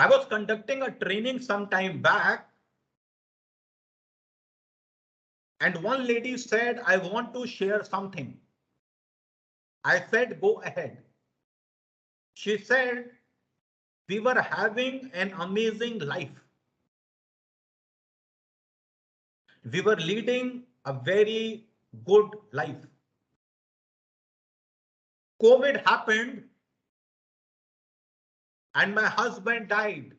I was conducting a training some time back, and one lady said, I want to share something. I said, go ahead. She said, we were having an amazing life. We were leading a very good life. COVID happened and my husband died.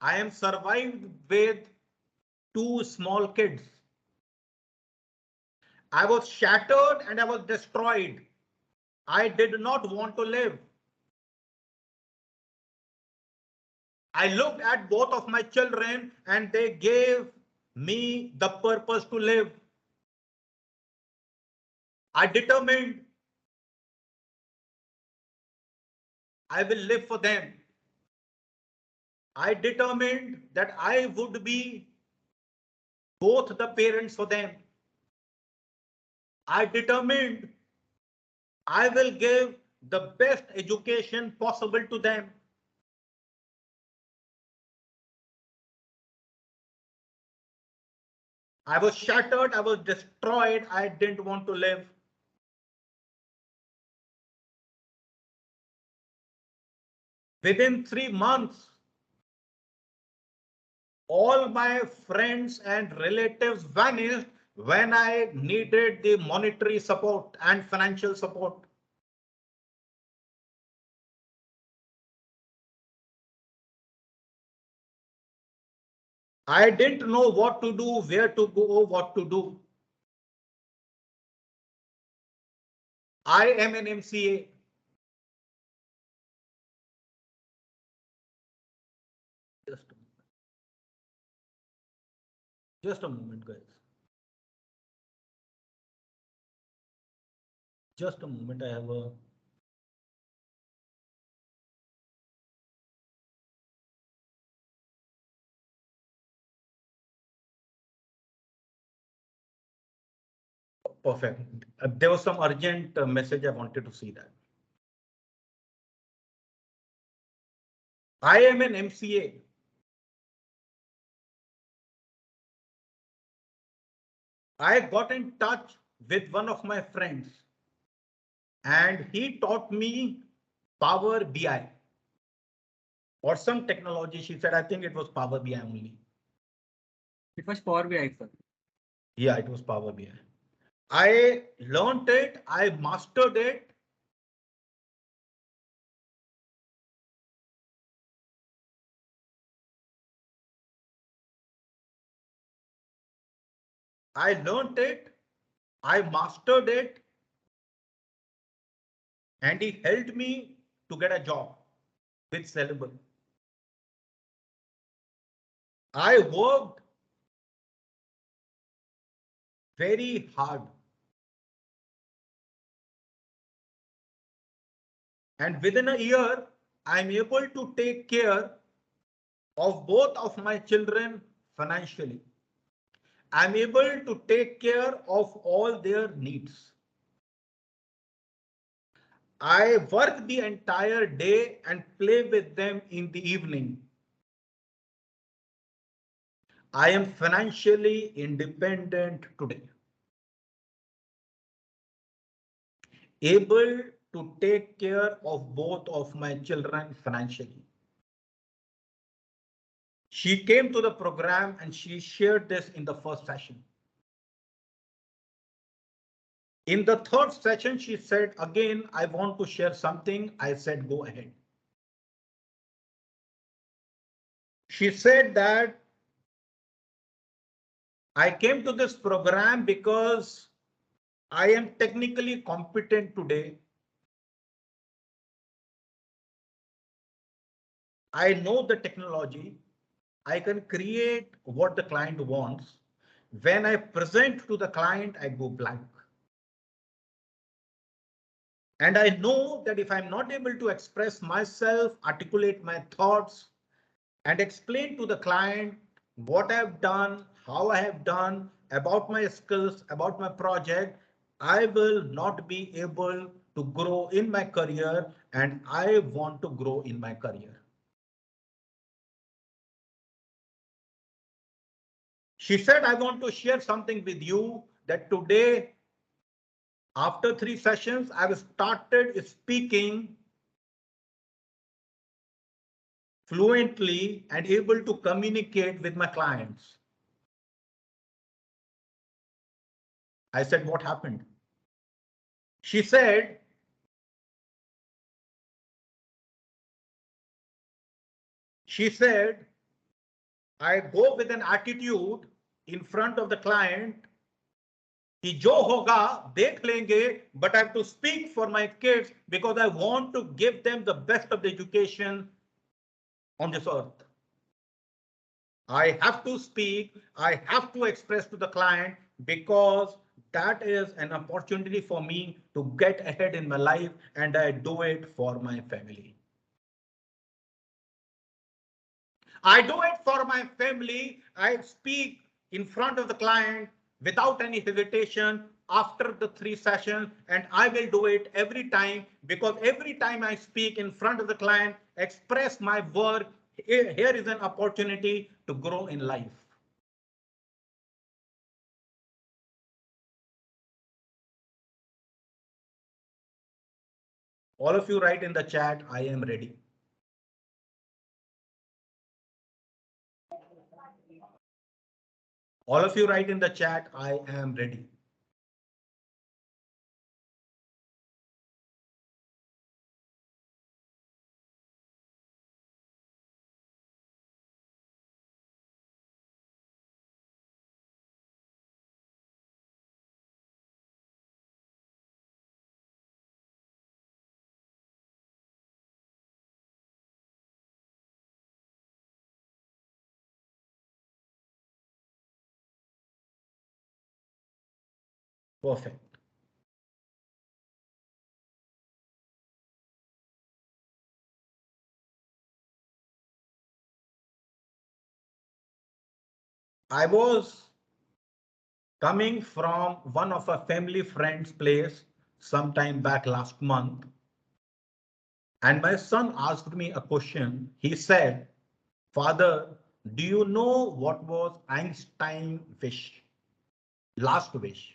I am survived with 2 small kids. I was shattered and I was destroyed. I did not want to live. I looked at both of my children and they gave me the purpose to live. I determined I will live for them. I determined that I would be both the parents for them. I determined I will give the best education possible to them. I was shattered, I was destroyed, I didn't want to live. Within 3 months, all my friends and relatives vanished when I needed the monetary support and financial support. I didn't know what to do, where to go, what to do. I am an MCA. Just a moment, guys. Just a moment, I have a perfect. There was some urgent message. I wanted to see that. I am an MCA. I got in touch with one of my friends and he taught me Power BI or some technology. She said, I think it was Power BI only. It was Power BI, sir. Yeah, it was Power BI. I learned it. I mastered it. I learned it. I mastered it. And he helped me to get a job with Sellable. I worked very hard. And within a year, I'm able to take care of both of my children financially. I'm able to take care of all their needs. I work the entire day and play with them in the evening. I am financially independent today. Able to take care of both of my children financially. She came to the program and she shared this in the first session. In the third session, she said, again, I want to share something. I said, go ahead. She said that I came to this program because I am technically competent today. I know the technology. I can create what the client wants. When I present to the client, I go blank. And I know that if I'm not able to express myself, articulate my thoughts, and explain to the client what I've done, how I have done, about my skills, about my project, I will not be able to grow in my career and I want to grow in my career. She said, I want to share something with you that today, after 3 sessions, I've started speaking fluently and able to communicate with my clients. I said, what happened? She said, I go with an attitude in front of the client कि जो होगा देख लेंगे, but I have to speak for my kids because I want to give them the best of the education on this earth. I have to speak, I have to express to the client because that is an opportunity for me to get ahead in my life and I do it for my family. I do it for my family. I speak in front of the client without any hesitation after the 3 sessions, and I will do it every time because every time I speak in front of the client, express my work, here is an opportunity to grow in life. All of you write in the chat, I am ready. All of you write in the chat, I am ready. Perfect. I was coming from one of our family friends' place sometime back last month. And my son asked me a question. He said, Father, do you know what was Einstein's wish? Last wish.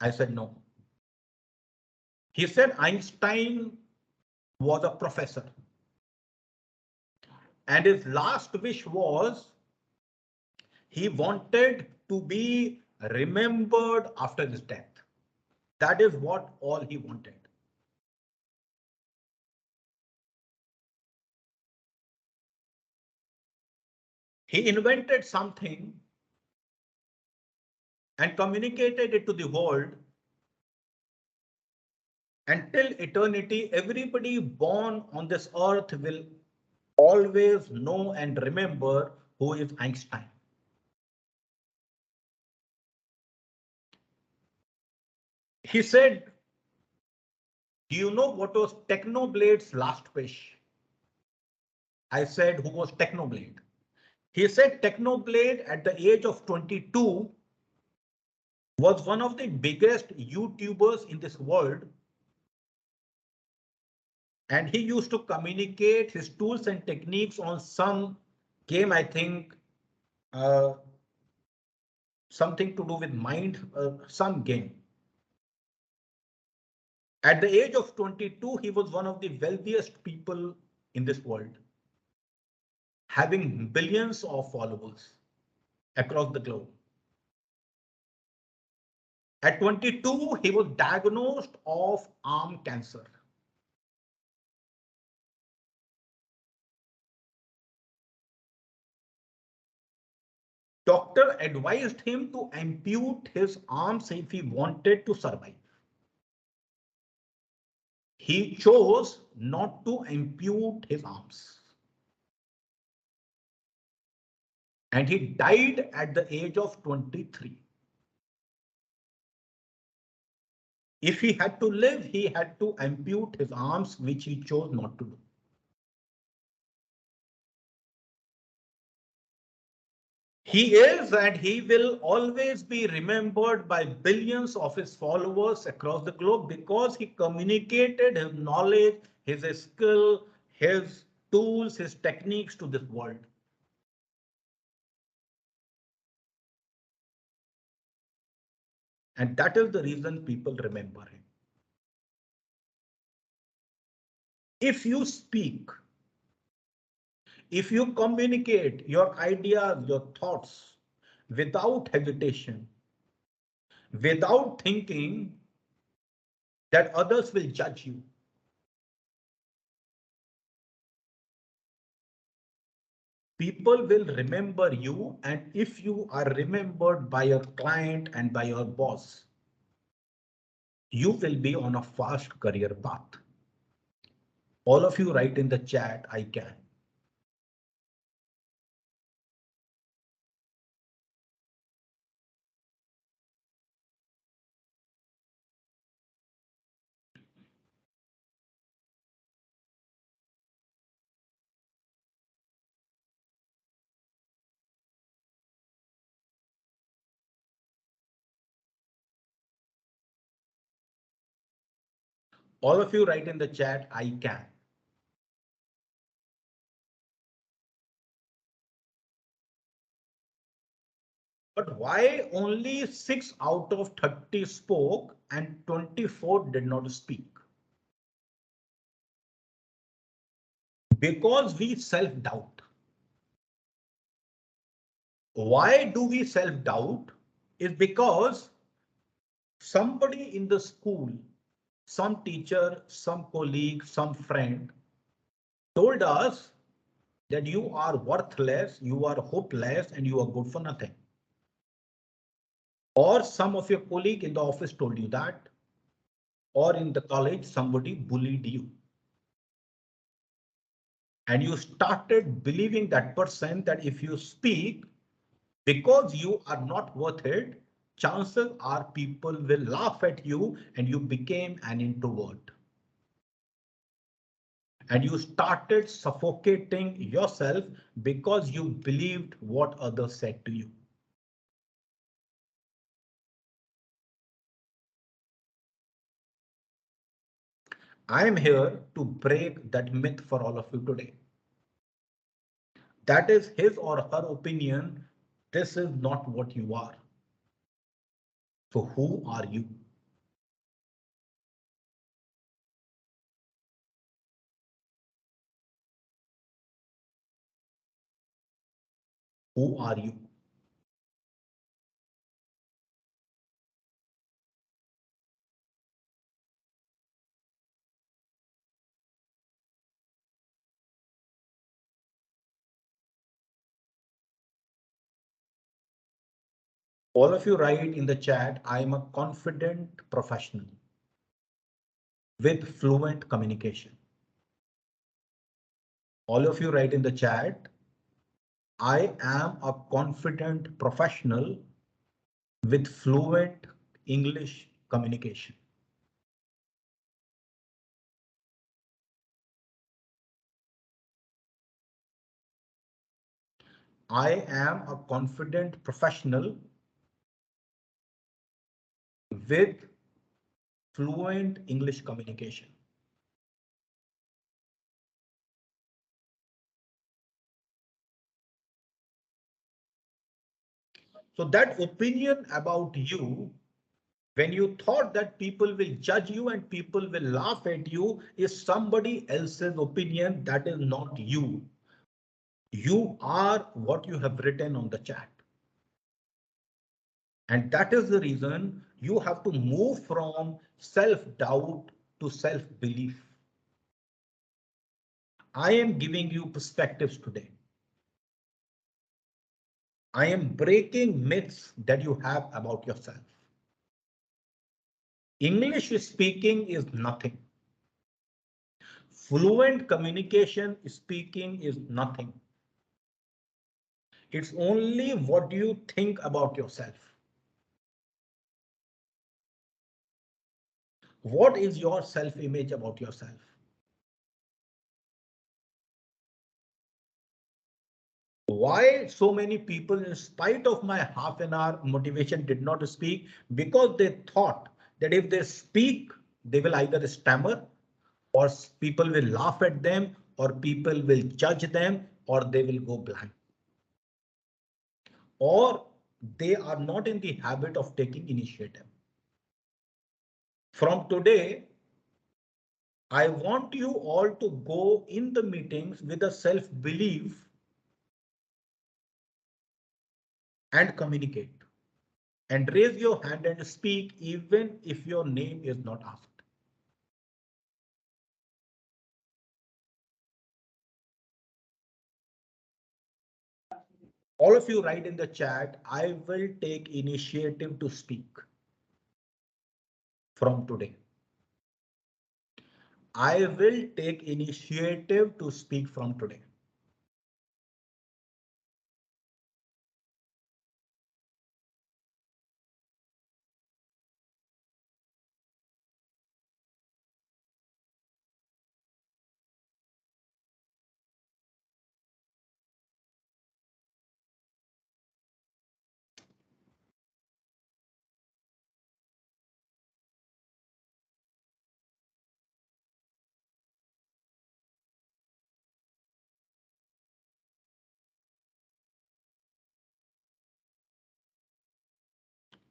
I said, no. He said Einstein was a professor. And his last wish was he wanted to be remembered after his death. That is what all he wanted. He invented something and communicated it to the world. Until eternity, everybody born on this earth will always know and remember who is Einstein. He said, do you know what was Technoblade's last wish? I said, who was Technoblade? He said Technoblade at the age of 22 was one of the biggest YouTubers in this world. And he used to communicate his tools and techniques on some game, I think, something to do with mind, some game. At the age of 22, he was one of the wealthiest people in this world, having billions of followers across the globe. At 22, he was diagnosed of arm cancer. Doctor advised him to ampute his arms if he wanted to survive. He chose not to ampute his arms. And he died at the age of 23. If he had to live, he had to ampute his arms, which he chose not to do. He is, and he will always be remembered by billions of his followers across the globe because he communicated his knowledge, his skill, his tools, his techniques to this world. And that is the reason people remember him. If you speak, if you communicate your ideas, your thoughts without hesitation, without thinking that others will judge you, people will remember you. And if you are remembered by your client and by your boss, you will be on a fast career path. All of you write in the chat, I can. All of you write in the chat, I can. But why only 6 out of 30 spoke and 24 did not speak? Because we self-doubt. Why do we self-doubt? Is because somebody in the school, some teacher, some colleague, some friend told us that you are worthless, you are hopeless, and you are good for nothing. Or some of your colleague in the office told you that, or in the college, somebody bullied you. And you started believing that person that if you speak, because you are not worth it, chances are people will laugh at you and you became an introvert. And you started suffocating yourself because you believed what others said to you. I am here to break that myth for all of you today. That is his or her opinion. This is not what you are. So who are you? Who are you? All of you write in the chat, I am a confident professional with fluent communication. All of you write in the chat, I am a confident professional with fluent English communication. I am a confident professional with fluent English communication. So that opinion about you, when you thought that people will judge you and people will laugh at you, is somebody else's opinion. That is not you. You are what you have written on the chat. And that is the reason you have to move from self-doubt to self-belief. I am giving you perspectives today. I am breaking myths that you have about yourself. English speaking is nothing. Fluent communication speaking is nothing. It's only what you think about yourself. What is your self-image about yourself? Why so many people, in spite of my half an hour motivation, did not speak? Because they thought that if they speak, they will either stammer, or people will laugh at them, or people will judge them, or they will go blind, or they are not in the habit of taking initiative. From today, I want you all to go in the meetings with a self-belief and communicate. And raise your hand and speak even if your name is not asked. All of you write in the chat, I will take initiative to speak from today. I will take initiative to speak from today.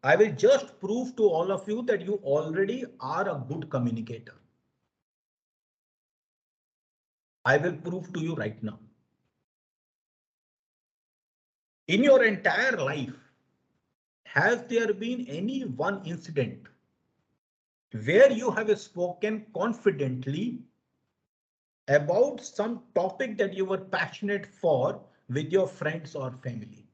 I will just prove to all of you that you already are a good communicator. I will prove to you right now. In your entire life, has there been any one incident where you have spoken confidently about some topic that you were passionate for with your friends or family?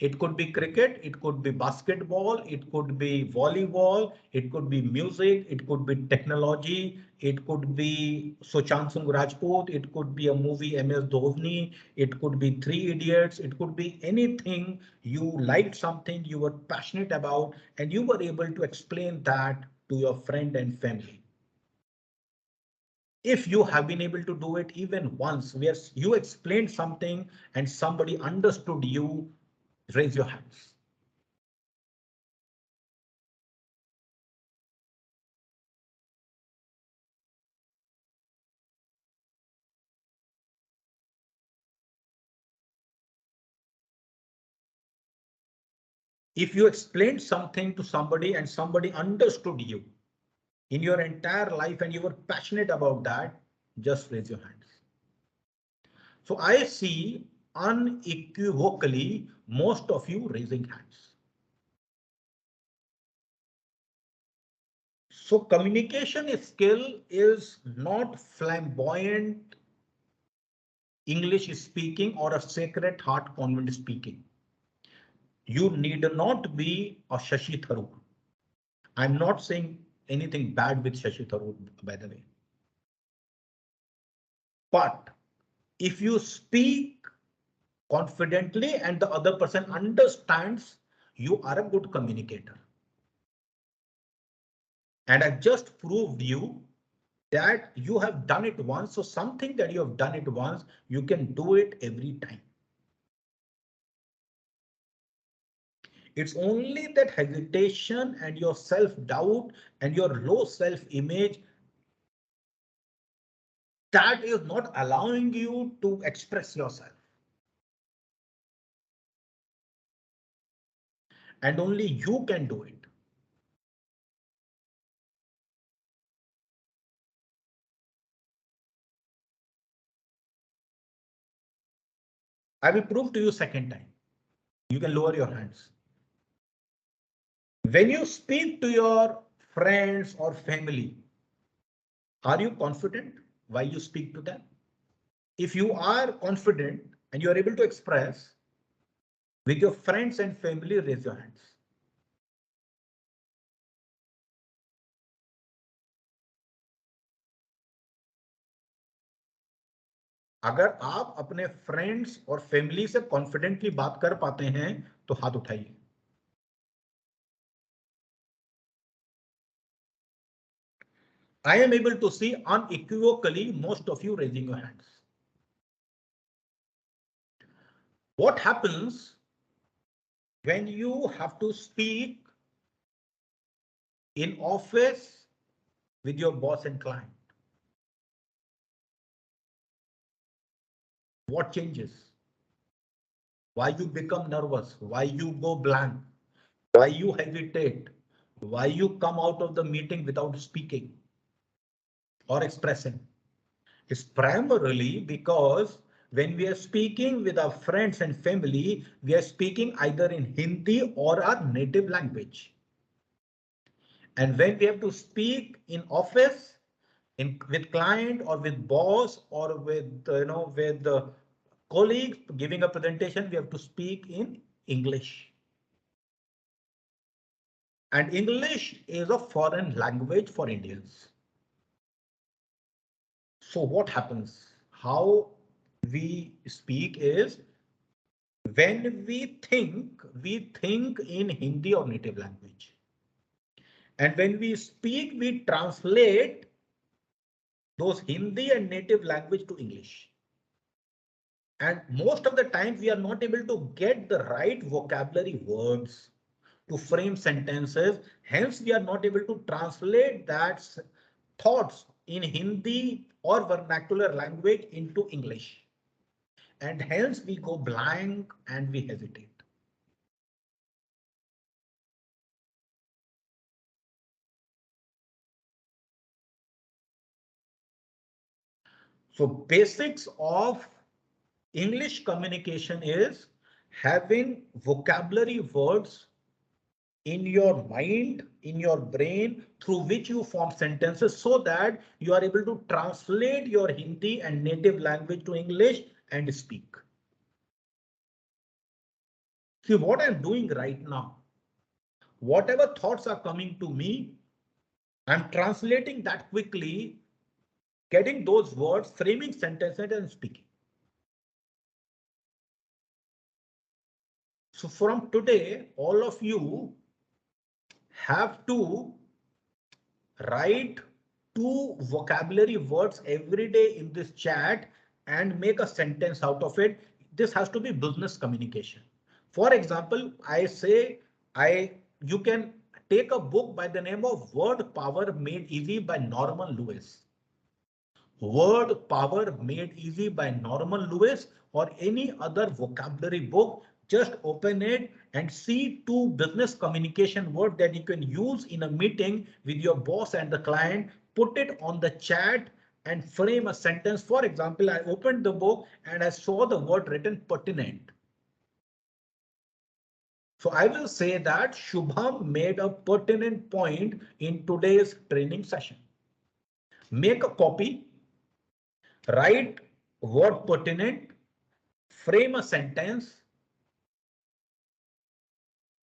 It could be cricket, it could be basketball, it could be volleyball, it could be music, it could be technology, it could be Sushant Singh Rajput, it could be a movie MS Dhoni, it could be Three Idiots, it could be anything. You liked something you were passionate about and you were able to explain that to your friend and family. If you have been able to do it even once, where you explained something and somebody understood you, raise your hands. If you explained something to somebody and somebody understood you in your entire life and you were passionate about that, just raise your hands. So I see unequivocally most of you raising hands. So communication skill is not flamboyant English speaking or a sacred heart convent speaking. You need not be a Shashi Tharoor. I'm not saying anything bad with Shashi Tharoor, by the way. But if you speak confidently and the other person understands, you are a good communicator. And I just proved you that you have done it once. So something that you have done it once, you can do it every time. It's only that hesitation and your self-doubt and your low self-image that is not allowing you to express yourself. And only you can do it. I will prove to you second time. You can lower your hands. When you speak to your friends or family, are you confident while you speak to them? If you are confident and you are able to express with your friends and family, raise your hands. अगर आप अपने friends और family से confidently बात कर पाते हैं तो हाथ उठाइए. I am able to see unequivocally most of you raising your hands. What happens when you have to speak in office with your boss and client? What changes? Why you become nervous? Why you go blank? Why you hesitate? Why you come out of the meeting without speaking or expressing? It's primarily because when we are speaking with our friends and family, we are speaking either in Hindi or our native language. And when we have to speak in office, in with client or with boss or with with the colleagues giving a presentation, we have to speak in English. And English is a foreign language for Indians. So what happens? How we speak is when we think in Hindi or native language. And when we speak, we translate those Hindi and native language to English. And most of the time we are not able to get the right vocabulary words to frame sentences. Hence, we are not able to translate that thoughts in Hindi or vernacular language into English. And hence we go blank and we hesitate. So basics of English communication is having vocabulary words in your mind, in your brain, through which you form sentences so that you are able to translate your Hindi and native language to English and speak. See what I'm doing right now. Whatever thoughts are coming to me, I'm translating that quickly, getting those words, framing sentences and speaking. So from today, all of you have to write 2 vocabulary words every day in this chat and make a sentence out of it. This has to be business communication. For example, I say you can take a book by the name of Word Power Made Easy by Norman Lewis. Word Power Made Easy by Norman Lewis or any other vocabulary book. Just open it and see 2 business communication words that you can use in a meeting with your boss and the client. Put it on the chat and frame a sentence. For example, I opened the book and I saw the word written pertinent. So I will say that Shubham made a pertinent point in today's training session. Make a copy. Write word pertinent, frame a sentence,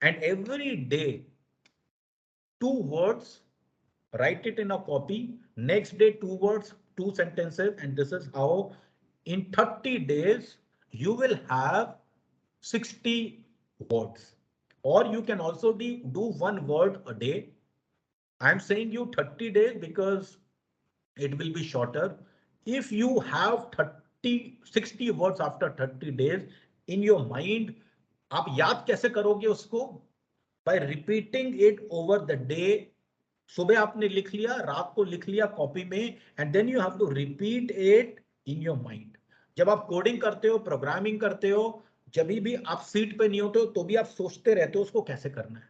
and every day 2 words, write it in a copy. Next day 2 words, 2 sentences, and this is how in 30 days you will have 60 words. Or you can also do 1 word a day. I'm saying you 30 days because it will be shorter. If you have 60 words after 30 days in your mind, आप याद कैसे करोगे उसको? By repeating it over the day. सुबह आपने लिख लिया, रात को लिख लिया कॉपी में, and then you have to repeat it in your mind. जब आप कोडिंग करते हो, प्रोग्रामिंग करते हो, जब भी आप सीट पे नहीं होते हो तो भी आप सोचते रहते हो उसको कैसे करना है.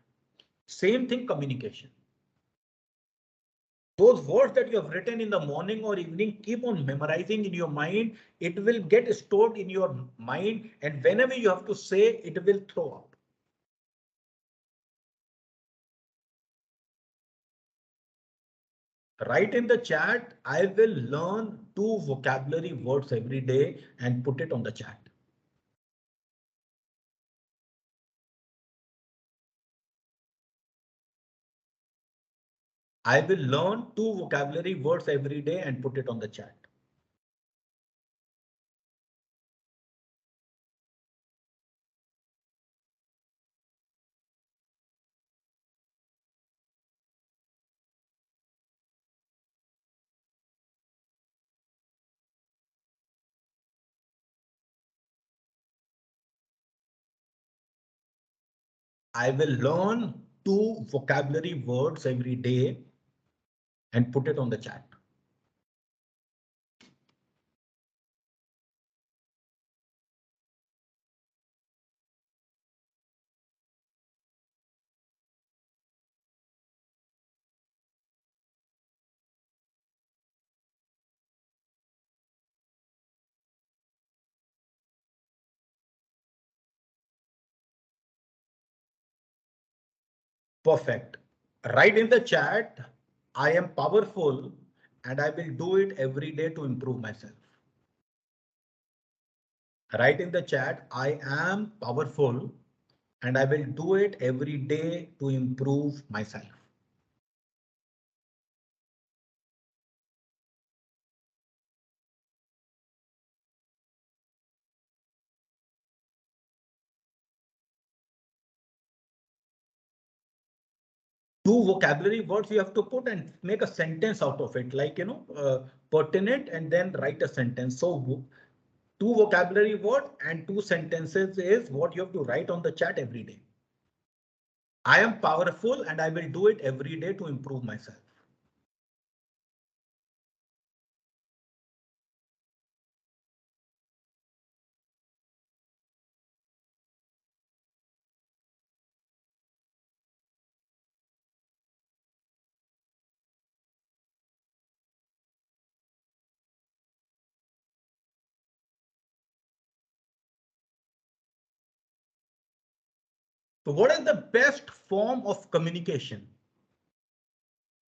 Same thing communication. Those words that you have written in the morning or evening, keep on memorizing in your mind. It will get stored in your mind, and whenever you have to say, it will throw up. Write in the chat, I will learn 2 vocabulary words every day and put it on the chat. I will learn 2 vocabulary words every day and put it on the chat. I will learn 2 vocabulary words every day and put it on the chat. Perfect. Write in the chat, I am powerful and I will do it every day to improve myself. Write in the chat, I am powerful and I will do it every day to improve myself. Two vocabulary words you have to put and make a sentence out of it, like, pertinent, and then write a sentence. So two vocabulary word and 2 sentences is what you have to write on the chat every day. I am powerful and I will do it every day to improve myself. So what is the best form of communication?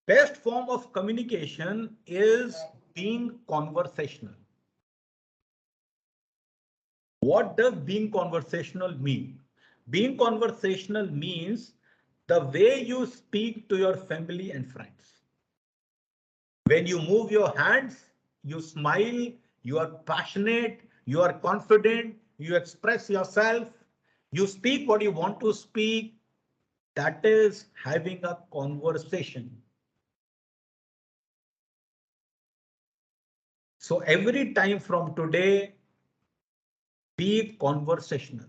Best form of communication is being conversational. What does being conversational mean? Being conversational means the way you speak to your family and friends. When you move your hands, you smile, you are passionate, you are confident, you express yourself, you speak what you want to speak. That is having a conversation. So every time from today, be conversational.